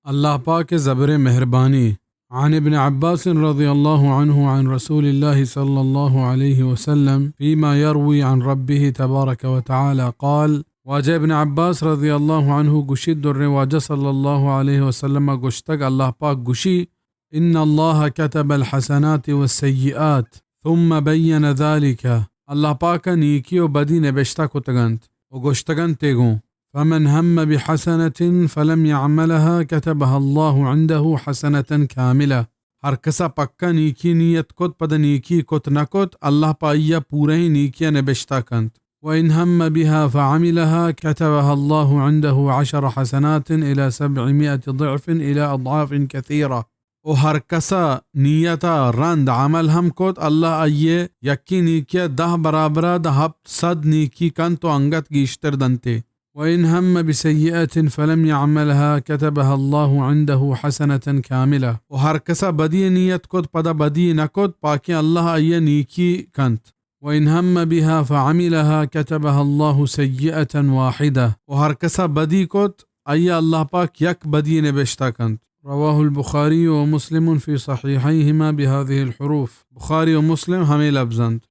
अल्लाह पाक के ज़बर मेहरबानी। आन इब्न अब्बास रज़ियल्लाहु अन्हु अन रसूलिल्लाहि सल्लल्लाहु अलैहि वसल्लम फ़ीमा यरवी अन रब्बिही तबारक व तआला क़ाल। वाजा इब्न अब्बास रज़ियल्लाहु अन्हु गुशिद दुर्रे वाजा सल्लल्लाहु अलैहि वसल्लम गुश्तक अल्लाह पाक गुशी इन्नल्लाह कतबल हसनाति वस्सय्यिआत थुम्मा बय्यन ज़ालिका। अल्लाह पाक नीकी व बदी नबेश्ता कुतगंत व गुश्तगन तेगों فمن هم بحسنة فلم يعملها كتبها الله عنده حسنة كاملة. हर कसा पक्का नीकी नीयत कोत पद नीकी कोत नकोत अल्लाह पाइया पूरे ही नीकिया नबेश्ता कंत। وإن هم بها فعملها كتبها الله عنده 10 حسنات إلى 700 ضعف إلى أضعاف كثيرة. وهر कसा नियता रंद अमल हम कोत अल्लाह आइये यक्की नीकिया 10 बराबरा 100 नीकी कंत तो अंगत गीश्तर दंते। وإن هم بسيئة فلم يعملها كتبها الله عنده حسنة كاملة. وهر कसा बदी नियत कोत पदा बदी नकोत पाके अल्लाह आइये नीकी कंत। وإن هم بها فعملها كتبها الله سيئة واحدة. وهر कसा बदी कोत आइये अल्लाह पाक यक बदी नबेश्ता कंत। رواه البخاري ومسلم في صحيحيهما بهذه الحروف. بخاري ومسلم हमें लफ्ज़ंत।